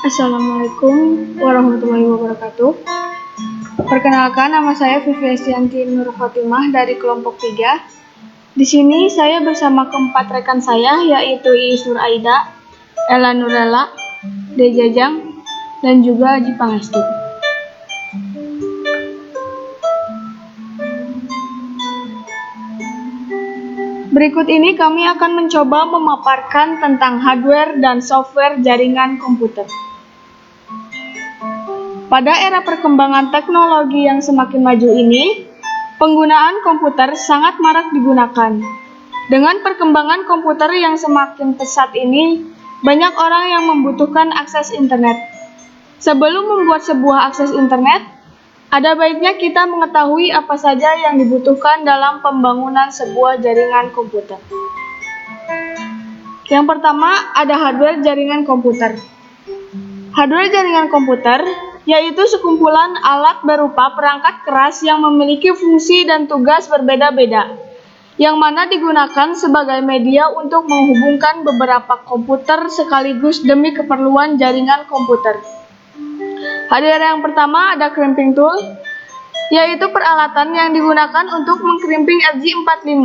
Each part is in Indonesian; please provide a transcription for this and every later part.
Assalamualaikum warahmatullahi wabarakatuh. Perkenalkan, nama saya Vivi Estianti Nur Khotimah dari kelompok 3. Di sini saya bersama keempat rekan saya, yaitu Iis Nur Aida, Ella Nurella, Dejajang, dan juga Aji Pangestu. Berikut ini kami akan mencoba memaparkan tentang hardware dan software jaringan komputer. Pada era perkembangan teknologi yang semakin maju ini, penggunaan komputer sangat marak digunakan. Dengan perkembangan komputer yang semakin pesat ini, banyak orang yang membutuhkan akses internet. Sebelum membuat sebuah akses internet, ada baiknya kita mengetahui apa saja yang dibutuhkan dalam pembangunan sebuah jaringan komputer. Yang pertama, ada hardware jaringan komputer. Hardware jaringan komputer yaitu sekumpulan alat berupa perangkat keras yang memiliki fungsi dan tugas berbeda-beda, yang mana digunakan sebagai media untuk menghubungkan beberapa komputer sekaligus demi keperluan jaringan komputer. Hardware yang pertama ada crimping tool, yaitu peralatan yang digunakan untuk mengkrimping RJ45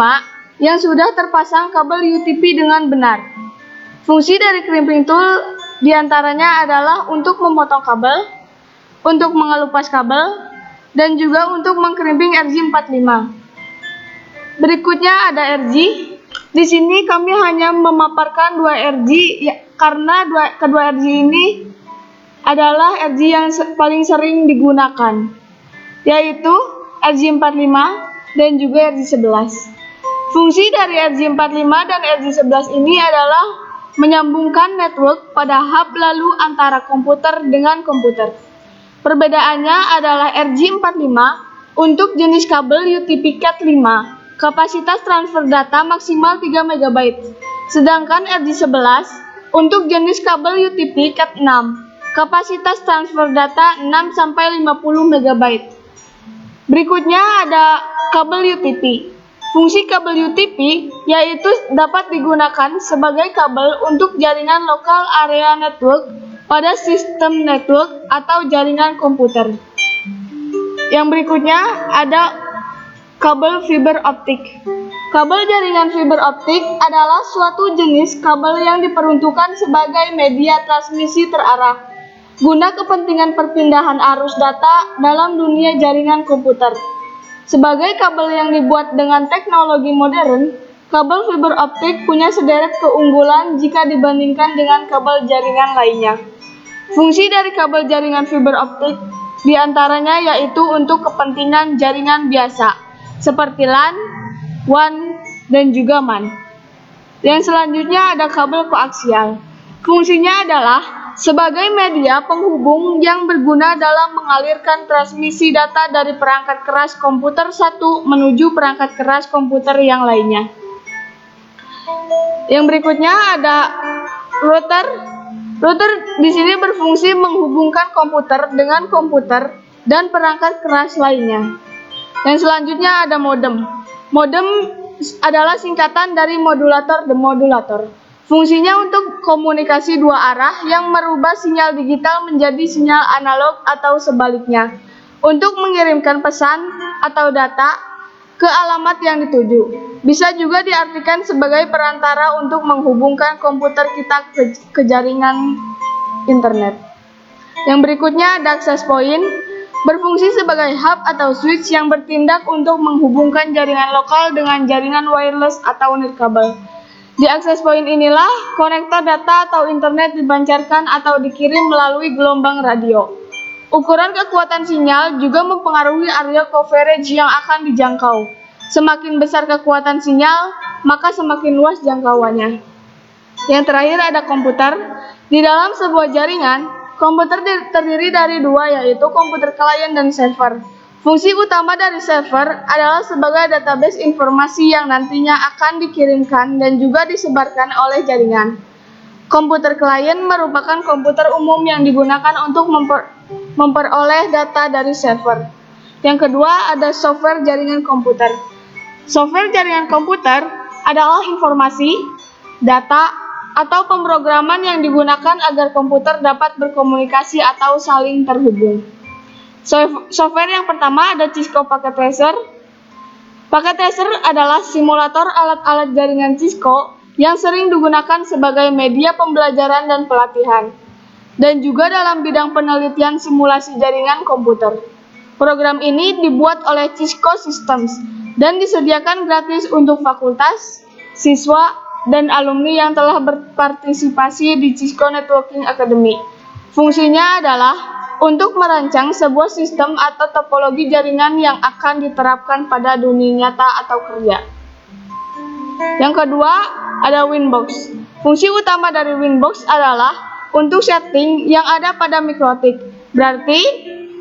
yang sudah terpasang kabel UTP dengan benar. Fungsi dari crimping tool diantaranya adalah untuk memotong kabel, untuk mengelupas kabel, dan juga untuk mengkrimping RJ45. Berikutnya ada RJ. Di sini kami hanya memaparkan dua RJ karena kedua RJ ini adalah RJ yang paling sering digunakan, yaitu RJ45 dan juga RJ11. Fungsi dari RJ45 dan RJ11 ini adalah menyambungkan network pada hub lalu antara komputer dengan komputer. Perbedaannya adalah RJ45 untuk jenis kabel UTP Cat 5, kapasitas transfer data maksimal 3 MB, sedangkan RJ11 untuk jenis kabel UTP Cat 6, kapasitas transfer data 6-50 MB. Berikutnya ada kabel UTP. Fungsi kabel UTP yaitu dapat digunakan sebagai kabel untuk jaringan lokal area network pada sistem network atau jaringan komputer. Yang berikutnya ada kabel fiber optik. Kabel jaringan fiber optik adalah suatu jenis kabel yang diperuntukkan sebagai media transmisi terarah guna kepentingan perpindahan arus data dalam dunia jaringan komputer. Sebagai kabel yang dibuat dengan teknologi modern, kabel fiber optik punya sederet keunggulan jika dibandingkan dengan kabel jaringan lainnya. Fungsi dari kabel jaringan fiber optik diantaranya yaitu untuk kepentingan jaringan biasa, seperti LAN, WAN, dan juga MAN. Yang selanjutnya ada kabel koaksial. Fungsinya adalah sebagai media penghubung yang berguna dalam mengalirkan transmisi data dari perangkat keras komputer satu menuju perangkat keras komputer yang lainnya. Yang berikutnya ada router. Router di sini berfungsi menghubungkan komputer dengan komputer dan perangkat keras lainnya. Yang selanjutnya ada modem. Modem adalah singkatan dari modulator demodulator. Fungsinya untuk komunikasi dua arah yang merubah sinyal digital menjadi sinyal analog atau sebaliknya, untuk mengirimkan pesan atau data ke alamat yang dituju. Bisa juga diartikan sebagai perantara untuk menghubungkan komputer kita ke jaringan internet. Yang berikutnya ada access point, berfungsi sebagai hub atau switch yang bertindak untuk menghubungkan jaringan lokal dengan jaringan wireless atau nirkabel. Di access point inilah konektor data atau internet dipancarkan atau dikirim melalui gelombang radio. Ukuran kekuatan sinyal juga mempengaruhi area coverage yang akan dijangkau. Semakin besar kekuatan sinyal, maka semakin luas jangkauannya. Yang terakhir ada komputer. Di dalam sebuah jaringan, komputer terdiri dari dua, yaitu komputer klien dan server. Fungsi utama dari server adalah sebagai database informasi yang nantinya akan dikirimkan dan juga disebarkan oleh jaringan. Komputer klien merupakan komputer umum yang digunakan untuk memperoleh data dari server. Yang kedua ada software jaringan komputer. Software jaringan komputer adalah informasi, data, atau pemrograman yang digunakan agar komputer dapat berkomunikasi atau saling terhubung. Software yang pertama ada Cisco Packet Tracer. Packet Tracer adalah simulator alat-alat jaringan Cisco yang sering digunakan sebagai media pembelajaran dan pelatihan, dan juga dalam bidang penelitian simulasi jaringan komputer. Program ini dibuat oleh Cisco Systems dan disediakan gratis untuk fakultas, siswa, dan alumni yang telah berpartisipasi di Cisco Networking Academy. Fungsinya adalah untuk merancang sebuah sistem atau topologi jaringan yang akan diterapkan pada dunia nyata atau kerja. Yang kedua, ada Winbox. Fungsi utama dari Winbox adalah untuk setting yang ada pada mikrotik. Berarti,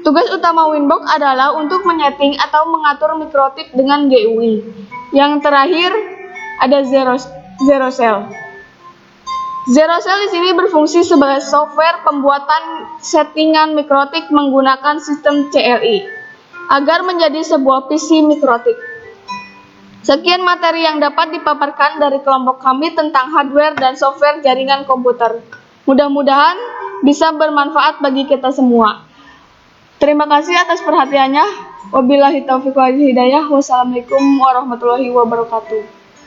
tugas utama Winbox adalah untuk menyeting atau mengatur mikrotik dengan GUI. Yang terakhir, ada Zero Shell. Zero Shell di sini berfungsi sebagai software pembuatan settingan mikrotik menggunakan sistem CLI agar menjadi sebuah PC mikrotik. Sekian materi yang dapat dipaparkan dari kelompok kami tentang hardware dan software jaringan komputer. Mudah-mudahan bisa bermanfaat bagi kita semua. Terima kasih atas perhatiannya. Wabillahi taufiq wal hidayah. Wassalamualaikum warahmatullahi wabarakatuh.